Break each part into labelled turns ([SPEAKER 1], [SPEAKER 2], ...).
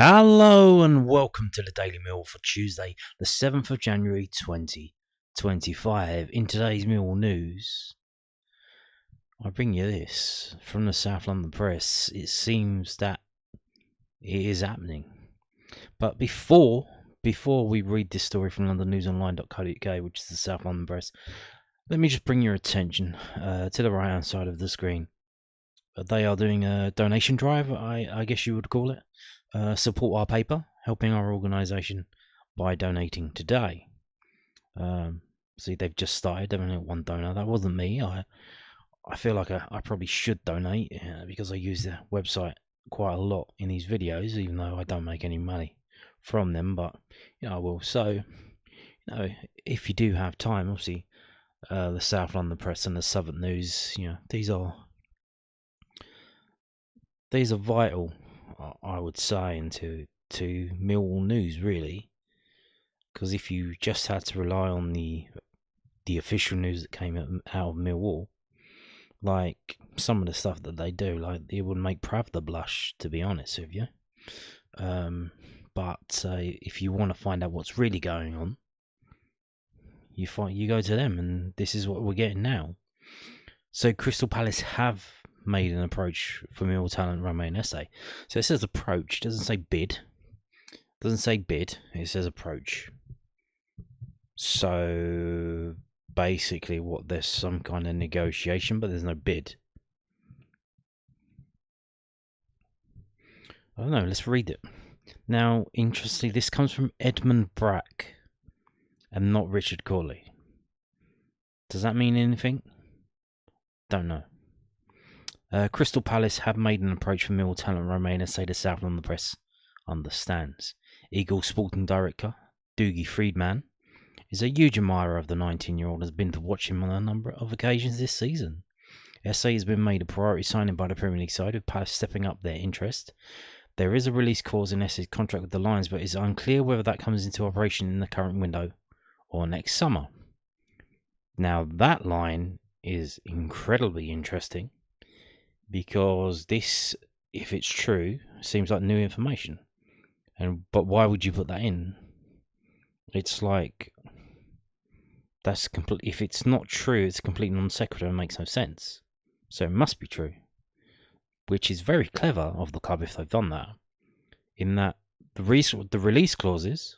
[SPEAKER 1] Hello and welcome to the Daily Mill for Tuesday, the 7th of January 2025. In today's Millwall news, I bring you this from the South London Press. It seems that it is happening. But before we read this story from londonnewsonline.co.uk, which is the South London Press, let me just bring your attention to the right-hand side of the screen. They are doing a donation drive, I guess you would call it. Support our paper, helping our organisation by donating today. See, they've just started. They've only got one donor. That wasn't me. I feel like I probably should donate because I use the website quite a lot in these videos, even though I don't make any money from them. But I will. So, if you do have time, obviously, the South London Press and the Southwark News, these are vital, I would say, into Millwall news, really, because if you just had to rely on the official news that came out of Millwall, like some of the stuff that they do, like it would make Pravda blush, to be honest with you. But if you want to find out what's really going on, you go to them, and this is what we're getting now. So Crystal Palace have made an approach for Millwall talent Romain Esse. So it says approach, doesn't say bid. It says approach. So basically there's some kind of negotiation, but there's no bid. I don't know, let's read it. Now, interestingly, this comes from Edmund Brack and not Richard Corley. Does that mean anything? Don't know. Crystal Palace have made an approach for Millwall talent Romain Esse, the South London Press understands. Eagles sporting director Dougie Freedman is a huge admirer of the 19-year-old, has been to watch him on a number of occasions this season. Esse has been made a priority signing by the Premier League side, with Palace stepping up their interest. There is a release clause in Esse's contract with the Lions, but it's unclear whether that comes into operation in the current window or next summer. Now that line is incredibly interesting, because this, if it's true, seems like new information. But why would you put that in? It's like, that's complete. If it's not true, it's a complete non sequitur and makes no sense. So it must be true, which is very clever of the club if they've done that. In that the release clauses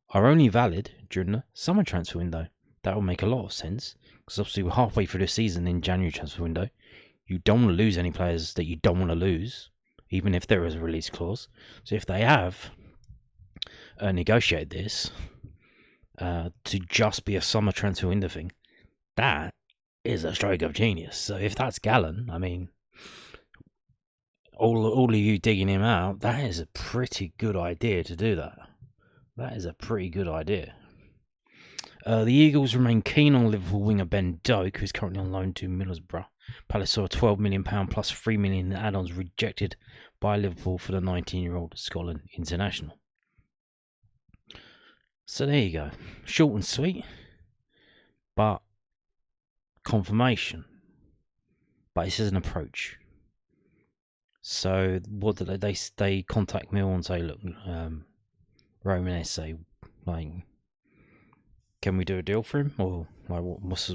[SPEAKER 1] are only valid during the summer transfer window. That will make a lot of sense, because obviously we're halfway through the season in January transfer window. You don't want to lose any players that you don't want to lose, even if there is a release clause. So if they have negotiated this to just be a summer transfer window thing, that is a stroke of genius. So if that's Gallen, I mean, all of you digging him out, that is a pretty good idea to do that. That is a pretty good idea. The Eagles remain keen on Liverpool winger Ben Doak, who's currently on loan to Middlesbrough. Palace saw a £12 million plus £3 million in add-ons rejected by Liverpool for the 19-year-old Scotland international. So there you go. Short and sweet, but confirmation. But it says an approach. So what do they contact Mill and say, look, Romain Esse, like, can we do a deal for him, or like what's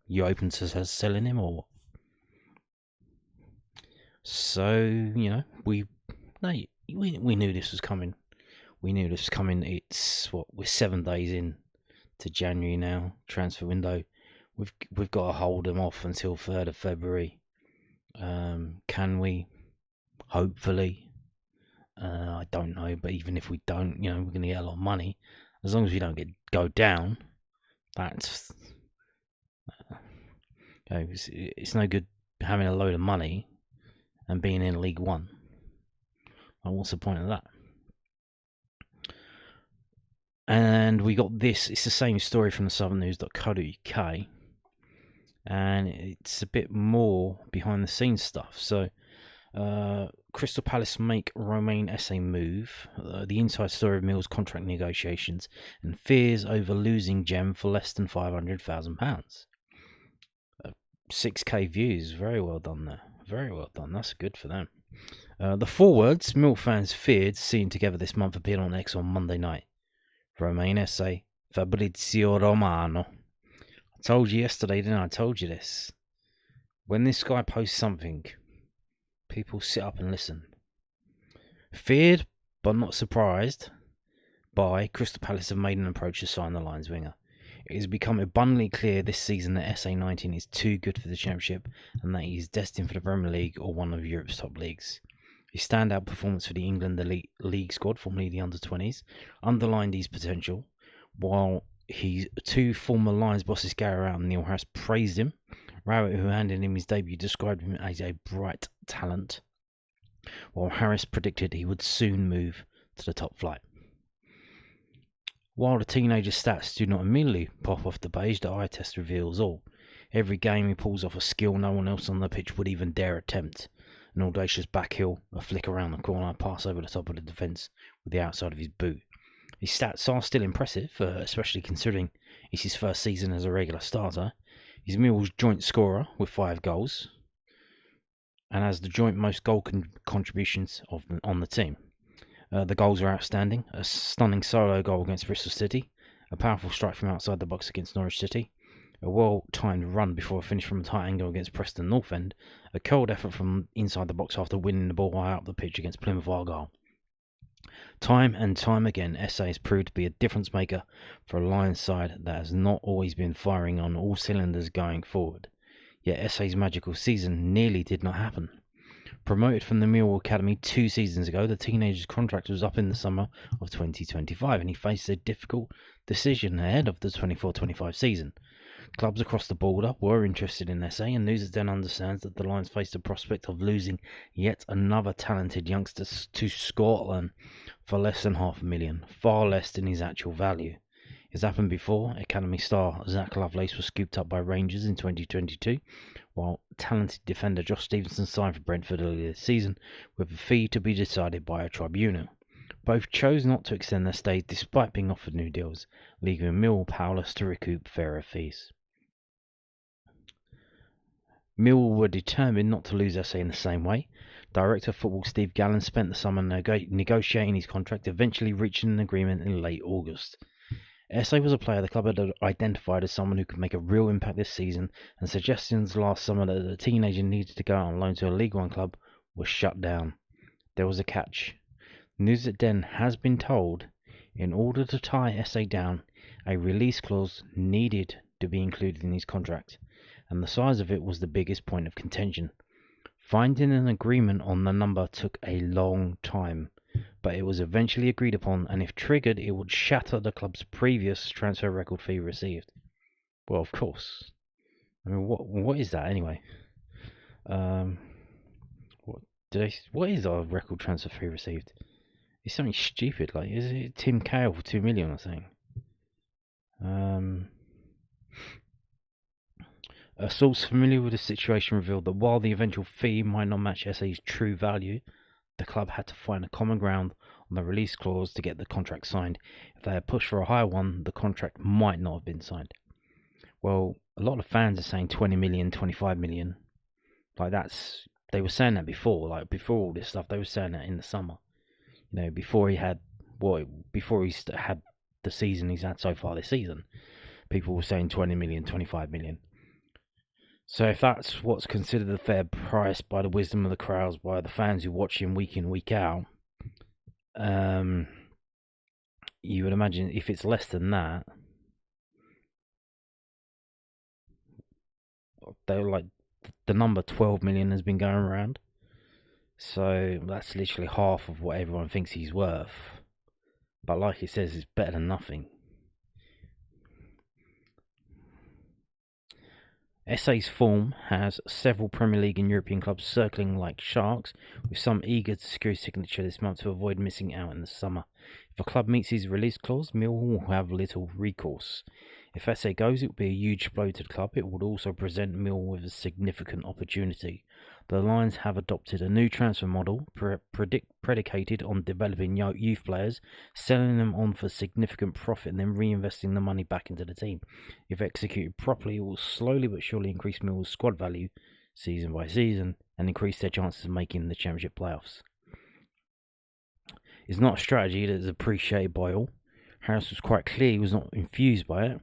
[SPEAKER 1] you open to selling him, or what? So we knew this was coming. It's we're 7 days in to January now, transfer window. We've got to hold them off until 3rd of February. Can we? Hopefully. I don't know, but even if we don't, we're going to get a lot of money. As long as we don't go down, that's it's no good having a load of money and being in League One. Like, what's the point of that? And we got this. It's the same story from the southernnews.co.uk, and it's a bit more behind the scenes stuff. So Crystal Palace make Romain Esse move, the inside story of Mill's contract negotiations, and fears over losing Gem for less than £500,000. 6k views, very well done there. Very well done. That's good for them. The forwards Mill fans feared seeing together this month appeared on X on Monday night. Romain Esse, Fabrizio Romano. I told you yesterday, didn't I? I told you this. When this guy posts something, people sit up and listen. Feared, but not surprised, by Crystal Palace have made an approach to sign the Lions winger. It has become abundantly clear this season that SA19 is too good for the Championship and that he is destined for the Premier League or one of Europe's top leagues. His standout performance for the England Elite League squad, formerly the Under-20s, underlined his potential, while his two former Lions bosses, Gary Rowett and Neil Harris, praised him. Rowett, who handed him his debut, described him as a bright talent, while Harris predicted he would soon move to the top flight. While the teenager's stats do not immediately pop off the page, the eye test reveals all. Every game he pulls off a skill no one else on the pitch would even dare attempt. An audacious backheel, a flick around the corner, a pass over the top of the defence with the outside of his boot. His stats are still impressive, especially considering it's his first season as a regular starter. He's Millwall's joint scorer with 5 goals, and has the joint most goal contributions on the team. The goals are outstanding. A stunning solo goal against Bristol City, a powerful strike from outside the box against Norwich City, a well-timed run before a finish from a tight angle against Preston North End, a curled effort from inside the box after winning the ball high up the pitch against Plymouth Argyle. Time and time again, Esse has proved to be a difference maker for a Lions side that has not always been firing on all cylinders going forward. Yet Esse's magical season nearly did not happen. Promoted from the Millwall Academy 2 seasons ago, the teenager's contract was up in the summer of 2025 and he faced a difficult decision ahead of the 24-25 season. Clubs across the border were interested in Esse, and News then understands that the Lions faced the prospect of losing yet another talented youngster to Scotland for less than $500,000, far less than his actual value. It's happened before. Academy star Zach Lovelace was scooped up by Rangers in 2022, while talented defender Josh Stevenson signed for Brentford earlier this season, with a fee to be decided by a tribunal. Both chose not to extend their stays despite being offered new deals, leaving Millwall powerless to recoup fairer fees. Millwall were determined not to lose Esse in the same way. Director of Football Steve Gallen spent the summer negotiating his contract, eventually reaching an agreement in late August. Esse was a player the club had identified as someone who could make a real impact this season, and suggestions last summer that the teenager needed to go out on loan to a League One club were shut down. There was a catch. News that Den has been told, in order to tie Esse down, a release clause needed to be included in his contract, and the size of it was the biggest point of contention. Finding an agreement on the number took a long time, but it was eventually agreed upon, and if triggered, it would shatter the club's previous transfer record fee received. Well, of course. I mean, what is that anyway? What is our record transfer fee received? It's something stupid, like, is it Tim Cahill for $2 million or something? A source familiar with the situation revealed that while the eventual fee might not match Esse's true value, the club had to find a common ground on the release clause to get the contract signed. If they had pushed for a higher one, the contract might not have been signed. Well, a lot of fans are saying 20 million, 25 million. Like, they were saying that before. Like, before all this stuff, they were saying that in the summer. You know, before he had the season he's had so far this season, people were saying 20 million, 25 million. So if that's what's considered a fair price by the wisdom of the crowds, by the fans who watch him week in, week out, you would imagine if it's less than that, they're like, the number 12 million has been going around. So that's literally half of what everyone thinks he's worth. But like it says, it's better than nothing. Esse's form has several Premier League and European clubs circling like sharks, with some eager to secure his signature this month to avoid missing out in the summer. If a club meets his release clause, Millwall will have little recourse. If Esse goes, it will be a huge blow to the club. It would also present Millwall with a significant opportunity. The Lions have adopted a new transfer model predicated on developing youth players, selling them on for significant profit and then reinvesting the money back into the team. If executed properly, it will slowly but surely increase Millwall's squad value season by season and increase their chances of making the Championship playoffs. It's not a strategy that is appreciated by all. Harris was quite clear he was not enthused by it,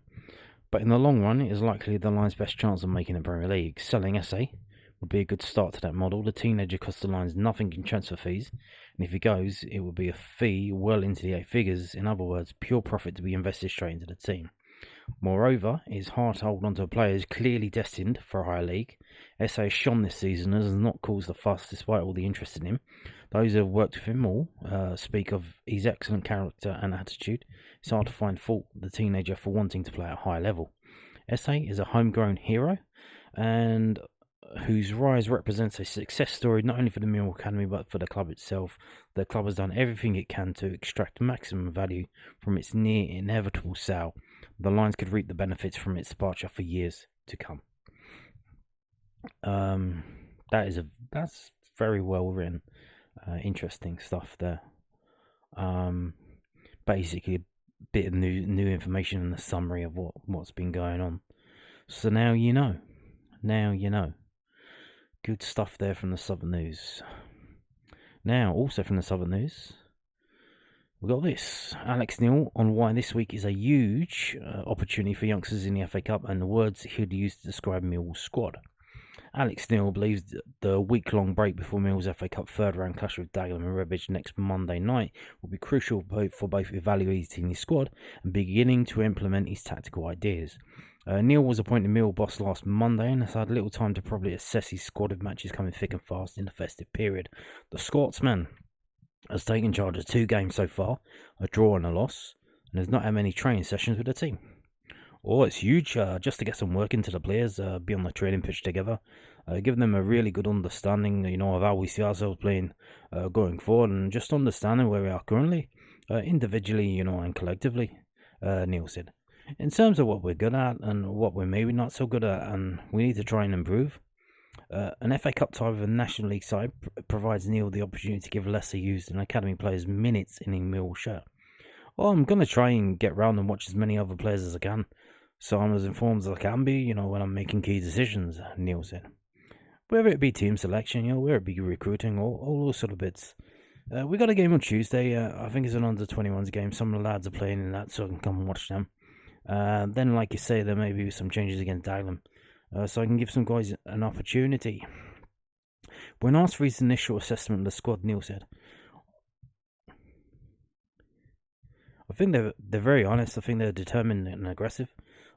[SPEAKER 1] but in the long run, it is likely the Lions' best chance of making the Premier League. Selling Esse would be a good start to that model. The teenager costs the Lions nothing in transfer fees, and if he goes, it would be a fee well into the 8 figures. In other words, pure profit to be invested straight into the team. Moreover, it is hard to hold on to a player who is clearly destined for a higher league. Esse has shone this season and has not caused a fuss despite all the interest in him. Those who have worked with him all speak of his excellent character and attitude. It's hard to find fault with the teenager for wanting to play at a high level. Esse is a homegrown hero and whose rise represents a success story not only for the Millwall Academy but for the club itself. The club has done everything it can to extract maximum value from its near inevitable sale. The Lions could reap the benefits from its departure for years to come. That's very well written, interesting stuff there. Basically a bit of new information and a summary of what's been going on. So now you know. Good stuff there from the Southern News. Now, also from the Southern News, we got this. Alex Neil on why this week is a huge opportunity for youngsters in the FA Cup and the words he'd use to describe Millwall's squad. Alex Neil believes that the week-long break before Millwall's FA Cup third-round clash with Dagenham and Rebbitch next Monday night will be crucial for both evaluating his squad and beginning to implement his tactical ideas. Neil was appointed Millwall boss last Monday and has had little time to properly assess his squad of matches coming thick and fast in the festive period. The Scotsman has taken charge of 2 games so far, a draw and a loss, and has not had many training sessions with the team. It's huge just to get some work into the players, be on the training pitch together, give them a really good understanding, of how we see ourselves playing going forward, and just understanding where we are currently, individually, and collectively, Neil said. In terms of what we're good at and what we're maybe not so good at, and we need to try and improve, an FA Cup tie with a National League side provides Neil the opportunity to give lesser used and academy players minutes in a Millwall shirt. Well, I'm going to try and get round and watch as many other players as I can, so I'm as informed as I can be, when I'm making key decisions, Neil said. Whether it be team selection, whether it be recruiting, all those sort of bits. We got a game on Tuesday. I think it's an under-21s game. Some of the lads are playing in that, so I can come and watch them. Then, like you say, there may be some changes against Dagenham, so I can give some guys an opportunity. When asked for his initial assessment of the squad, Neil said, I think they're very honest. I think they're determined and aggressive.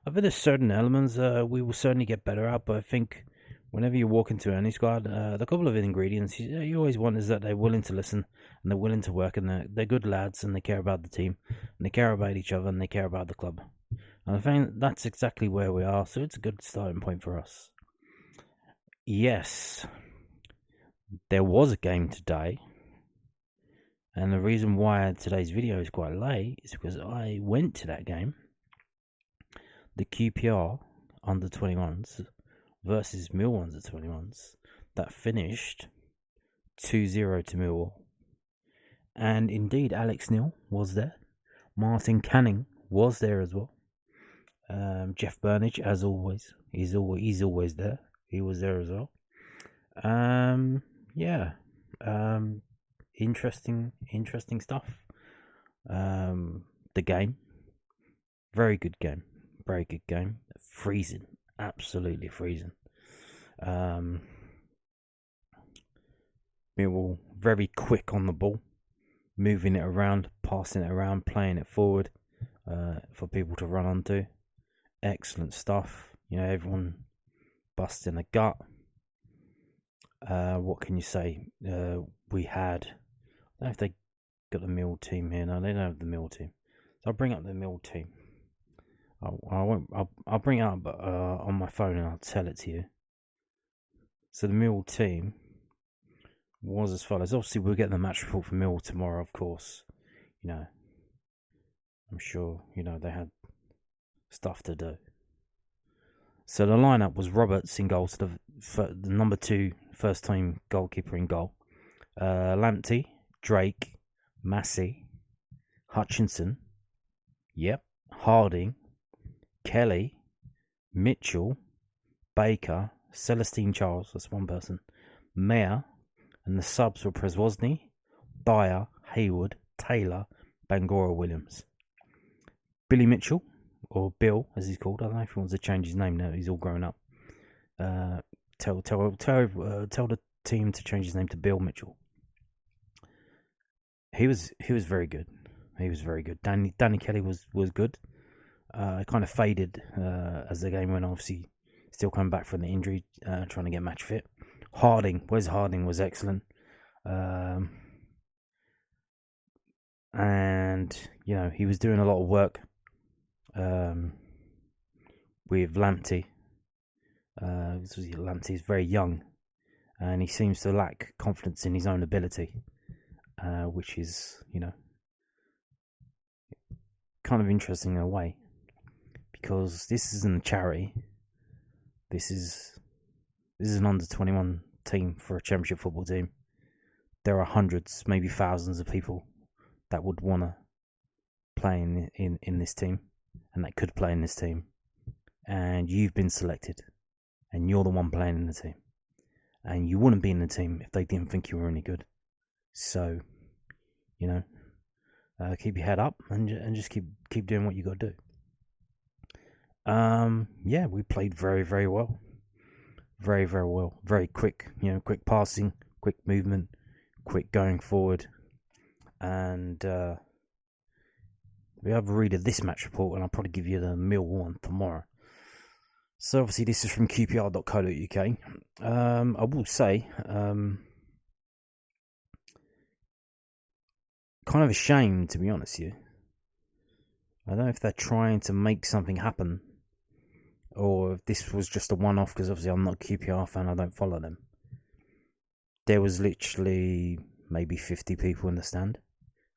[SPEAKER 1] I think there's certain elements we will certainly get better at, but I think whenever you walk into any squad, the couple of ingredients you always want is that they're willing to listen and they're willing to work and they're good lads and they care about the team and they care about each other and they care about the club. And I think that's exactly where we are, so it's a good starting point for us. Yes, there was a game today, and the reason why today's video is quite late is because I went to that game, the QPR Under 21s versus Millwall Under 21s, that finished 2-0 to Millwall. And indeed, Alex Neil was there. Martin Canning was there as well. Jeff Burnage, as always, he's always there. He was there as well. Interesting stuff. The game, very good game. Freezing, absolutely freezing. Millwall very quick on the ball, moving it around, passing it around, playing it forward for people to run onto. Excellent stuff. Everyone busting a gut. What can you say? We had. I don't know if they got the Mill team here. No, they don't have the Mill team. So I'll bring up the Mill team. I'll bring it up on my phone and I'll tell it to you. So the Mill team was as follows. Obviously, we'll get the match report from Mill tomorrow, of course. I'm sure they had stuff to do. So the lineup was Roberts in goal, so the number 2 first team goalkeeper in goal. Lamptey, Drake, Massey, Hutchinson, Harding, Kelly, Mitchell, Baker, Celestine Charles, that's one person, Mayer, and the subs were Preswosny, Dyer, Hayward, Taylor, Bangora, Williams. Billy Mitchell, or Bill as he's called, I don't know if he wants to change his name now, he's all grown up. Tell the team to change his name to Bill Mitchell. He was very good. He was very good. Danny Kelly was good. Kind of faded as the game went on. Obviously, still coming back from the injury, trying to get match fit. Wes Harding was excellent. And, he was doing a lot of work with Lamptey. Lamptey is very young, and he seems to lack confidence in his own ability, which is, kind of interesting in a way, because this isn't a charity. This is an under-21 team for a championship football team. There are hundreds, maybe thousands of people that would want to play in this team, and that could play in this team. And you've been selected, and you're the one playing in the team. And you wouldn't be in the team if they didn't think you were any good. So, keep your head up and just keep doing what you got to do. We played very, very well. Very, very well. Very quick, quick passing, quick movement, quick going forward. And we have a read of this match report, and I'll probably give you the Millwall one tomorrow. So obviously this is from QPR.co.uk. I will say, kind of ashamed, to be honest with you. I don't know if they're trying to make something happen, or if this was just a one-off, because obviously I'm not a QPR fan, I don't follow them. There was literally maybe 50 people in the stand,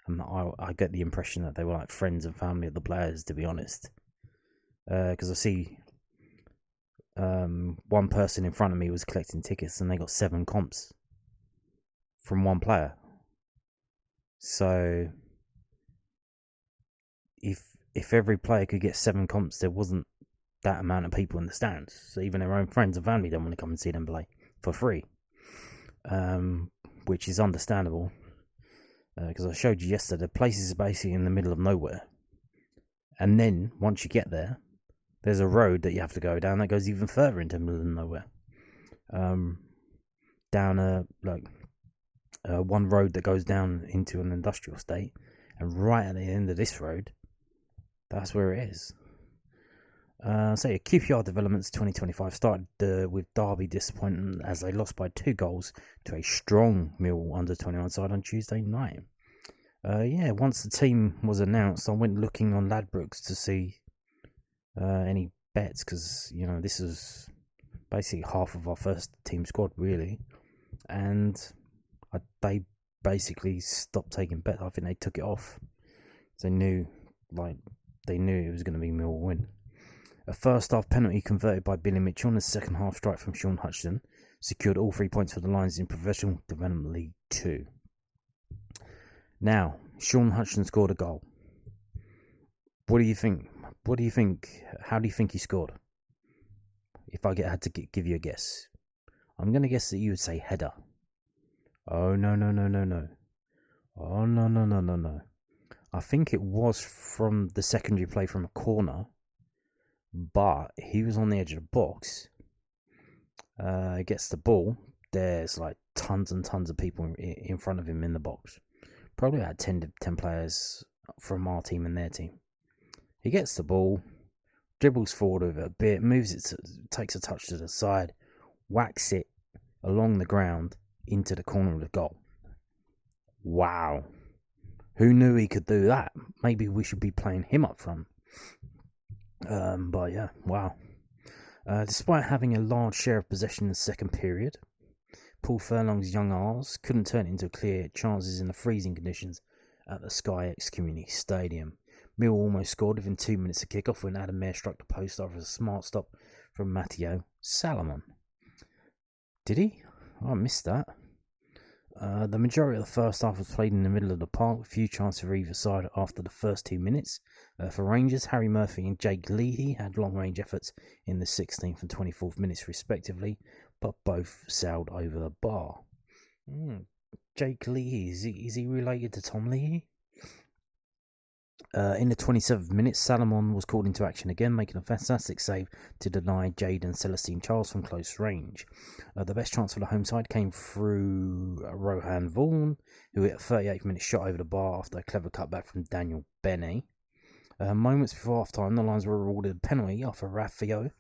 [SPEAKER 1] and I get the impression that they were like friends and family of the players, to be honest. Because I see one person in front of me was collecting tickets, and they got 7 comps from one player. So if every player could get 7 comps, there wasn't that amount of people in the stands. So even their own friends and family don't want to come and see them play for free, which is understandable. Because I showed you yesterday, the place is basically in the middle of nowhere, and then once you get there, there's a road that you have to go down that goes even further into the middle of nowhere. Down one road that goes down into an industrial estate, and right at the end of this road, that's where it is. QPR developments 2025 started with Derby disappointment as they lost by 2 goals to a strong Millwall under-21 side on Tuesday night. Once the team was announced, I went looking on Ladbrokes to see any bets, because this is basically half of our first team squad, really, and they basically stopped taking bets. I think they took it off. They knew it was going to be Millwall win. A first half penalty converted by Billy Mitchell and a second half strike from Sean Hutchinson secured all 3 points for the Lions in Professional Development League 2. Now, Sean Hutchinson scored a goal. What do you think? How do you think he scored? If I had to give you a guess, I'm going to guess that you would say header. Oh, no. Oh, no. I think it was from the secondary play from a corner, but he was on the edge of the box. Gets the ball. There's like tons and tons of people in front of him in the box. Probably had 10 players from our team and their team. He gets the ball, dribbles forward with it a bit, moves it, takes a touch to the side, whacks it along the ground into the corner of the goal. Wow. Who knew he could do that? Maybe we should be playing him up front. But yeah, wow. Despite having a large share of possession in the second period, Paul Furlong's young R's couldn't turn it into clear chances in the freezing conditions at the Sky X Community Stadium. Mill almost scored within 2 minutes of kickoff when Adam Mayer struck the post after a smart stop from Matteo Salomon. Did he? Oh, I missed that. The majority of the first half was played in the middle of the park, with few chances for either side after the first 2 minutes. For Rangers, Harry Murphy and Jake Leahy had long-range efforts in the 16th and 24th minutes respectively, but both sailed over the bar. Jake Leahy, is he related to Tom Leahy? In the 27th minute, Salomon was called into action again, making a fantastic save to deny Jadon Celestine Charles from close range. The best chance for the home side came through Rohan Vaughan, who hit a 38th minute shot over the bar after a clever cutback from Daniel Benny. Moments before half-time, the Lions were rewarded a penalty after Raffio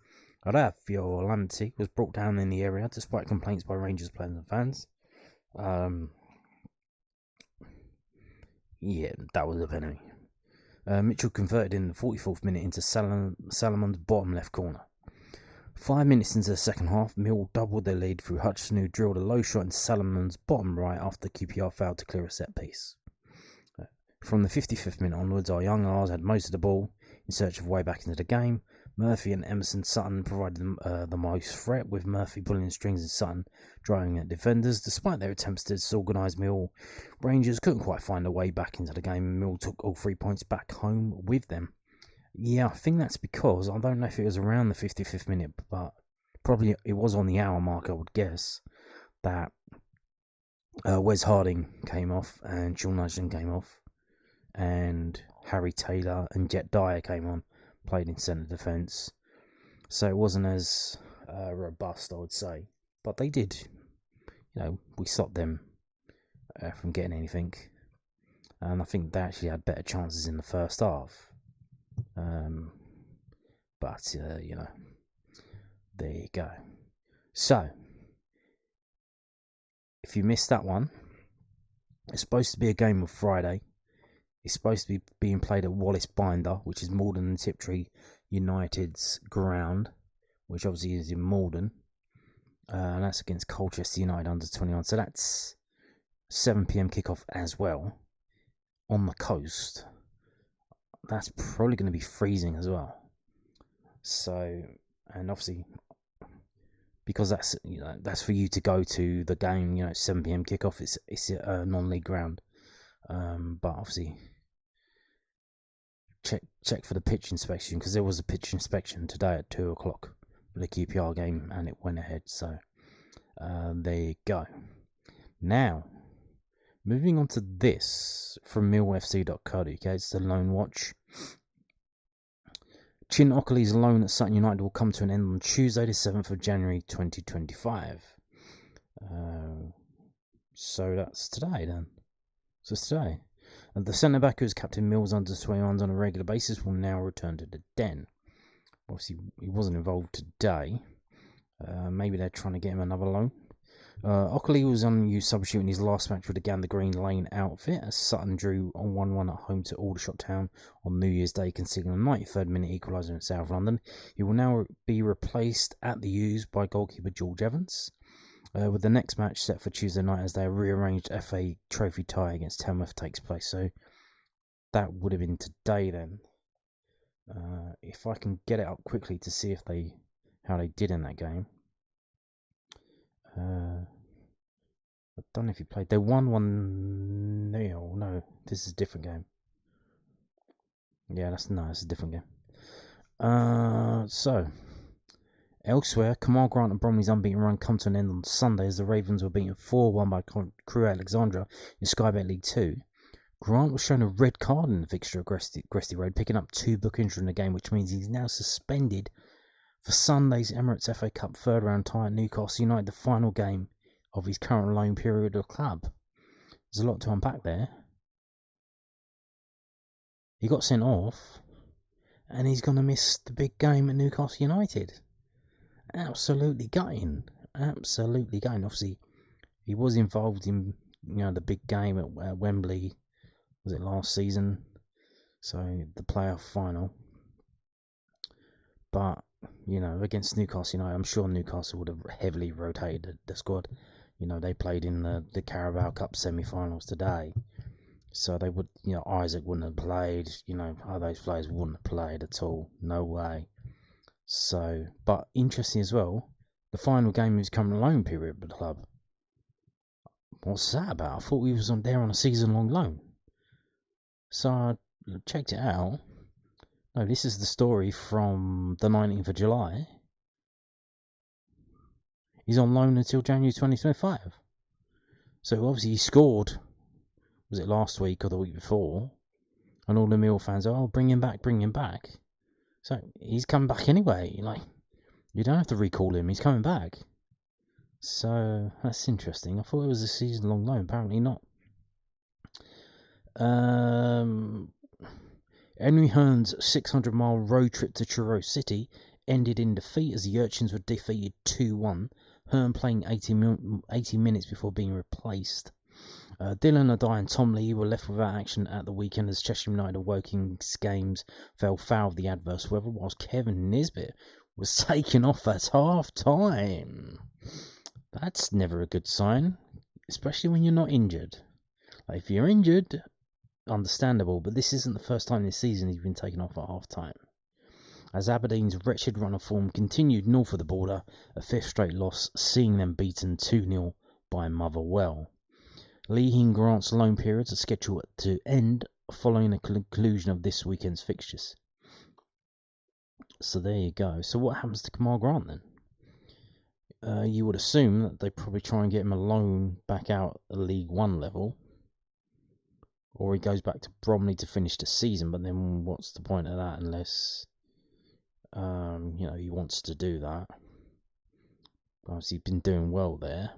[SPEAKER 1] Lamptey was brought down in the area despite complaints by Rangers players and fans. Yeah, that was a penalty. Mitchell converted in the 44th minute into Salomon's bottom left corner. 5 minutes into the second half, Mill doubled their lead through Hutchison, who drilled a low shot into Salomon's bottom right after QPR failed to clear a set piece. From the 55th minute onwards, our young R's had most of the ball in search of a way back into the game. Murphy and Emerson Sutton provided them the most threat, with Murphy pulling the strings and Sutton driving at defenders. Despite their attempts to disorganise Mill, Rangers couldn't quite find a way back into the game, and Mill took all 3 points back home with them. Yeah, I think that's because, I don't know if it was around the 55th minute, but probably it was on the hour mark, I would guess, that Wes Harding came off and Sean Nugent came off, and Harry Taylor and Jet Dyer came on, played in centre defence. So it wasn't as robust, I would say. But they did, we stopped them from getting anything. And I think they actually had better chances in the first half. But there you go. So, if you missed that one, it's supposed to be a game of Friday. It's supposed to be being played at Wallace Binder, which is Malden and Tiptree United's ground, which obviously is in Malden. And that's against Colchester United under 21. So that's 7 p.m. kickoff as well on the coast. That's probably going to be freezing as well. So, and obviously, because that's for you to go to the game, 7 p.m. kickoff. It's a non-league ground. But obviously, check for the pitch inspection, because there was a pitch inspection today at 2 o'clock for the QPR game, and it went ahead. So there you go. Now, moving on to this from millfc.co.uk, it's the loan watch. Chin Ockley's loan at Sutton United will come to an end on Tuesday, the 7th of January 2025. So that's today then. So it's today. And the centre-back who's captain Mills under 21s on a regular basis will now return to the Den. Obviously, he wasn't involved today. Maybe they're trying to get him another loan. Ockley was on unused substitute in his last match with the Gander Green Lane outfit, as Sutton drew on 1-1 at home to Aldershot Town on New Year's Day, conceding a 93rd minute equaliser in South London. He will now be replaced at the U's by goalkeeper George Evans, with the next match set for Tuesday night as their rearranged FA Trophy tie against Tamworth takes place. So that would have been today then. If I can get it up quickly to see how they did in that game. I don't know if he played. They won 1-0. No, this is a different game. Yeah, it's a different game. So, elsewhere, Kamal Grant and Bromley's unbeaten run come to an end on Sunday as the Ravens were beaten 4-1 by Crewe Alexandra in Sky Bet League 2. Grant was shown a red card in the fixture at Gresty Road, picking up 2 bookings in the game, which means he's now suspended for Sunday's Emirates FA Cup third round tie at Newcastle United, the final game of his current loan period of the club. There's a lot to unpack there. He got sent off, and he's going to miss the big game at Newcastle United. Absolutely gutting. Obviously, he was involved in the big game at Wembley. Was it last season? So the playoff final. But against Newcastle United, I'm sure Newcastle would have heavily rotated the squad. They played in the Carabao Cup semi-finals today, so they would. Isaac wouldn't have played. Those players wouldn't have played at all. No way. So, but interesting as well, the final game of his current loan period with the club. what's that about? I thought he was there on a season-long loan. So I checked it out. No, this is the story from the 19th of July. He's on loan until January 2025. So obviously he scored, was it last week or the week before? And all the Mill fans are, bring him back, bring him back. So he's coming back anyway. Like, you don't have to recall him, he's coming back. So that's interesting. I thought it was a season-long loan. Apparently not. Henry Hearn's 600-mile road trip to Truro City ended in defeat as the Urchins were defeated 2-1. Hearn playing 80 minutes before being replaced. Dylan Adai and Tom Lee were left without action at the weekend as Cheshire United and Woking's games fell foul of the adverse weather, whilst Kevin Nisbet was taken off at half-time. That's never a good sign, especially when you're not injured. Like, if you're injured, understandable, but this isn't the first time this season he's been taken off at half-time. As Aberdeen's wretched run of form continued north of the border, a fifth straight loss, seeing them beaten 2-0 by Motherwell. Leahy Grant's loan periods are scheduled to end following the conclusion of this weekend's fixtures. So there you go. So what happens to Kamal Grant then? You would assume that they probably try and get him a loan back out at League One level, or he goes back to Bromley to finish the season. But then, what's the point of that unless he wants to do that? Obviously, he's been doing well there.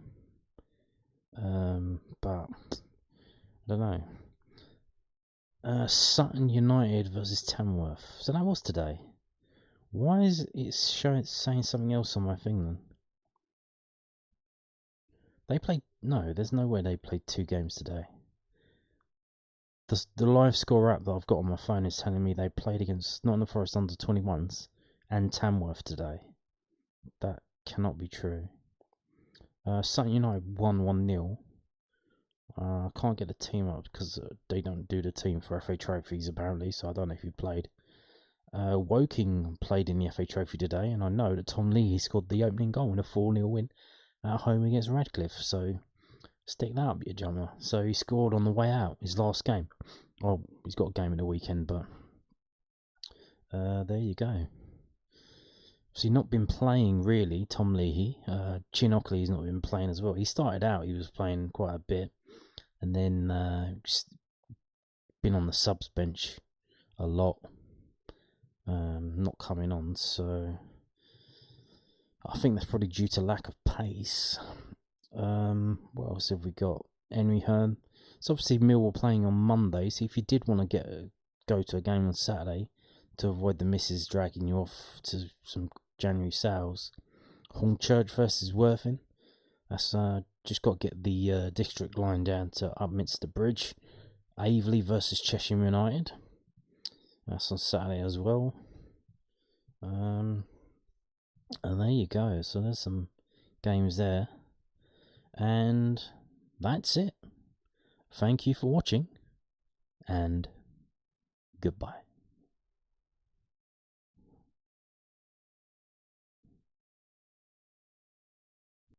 [SPEAKER 1] But I don't know. Sutton United versus Tamworth. So that was today. Why is it saying something else on my thing then? They played... No, there's no way they played 2 games today. The live score app that I've got on my phone is telling me they played against Nottingham Forest under 21s and Tamworth today. That cannot be true. Sutton United won 1-0. I can't get the team up because they don't do the team for FA Trophies apparently, so I don't know if he played. Woking played in the FA Trophy today, and I know that Tom Lee scored the opening goal in a 4-0 win at home against Radcliffe, so stick that up, you jummer. So he scored on the way out, his last game. Well, he's got a game in the weekend, but there you go. So he's not been playing really, Tom Leahy. Chin Ockley's not been playing as well. He started out, he was playing quite a bit, and then just been on the subs bench a lot, not coming on, so I think that's probably due to lack of pace. What else have we got? Henry Hearn. It's obviously Millwall playing on Monday, so if you did want to go to a game on Saturday to avoid the missus dragging you off to some January sales, Hornchurch versus Worthing. That's just got to get the district line down to Upminster Bridge. Aveley versus Cheshire United. That's on Saturday as well. And there you go. So there's some games there. And that's it. Thank you for watching. And goodbye.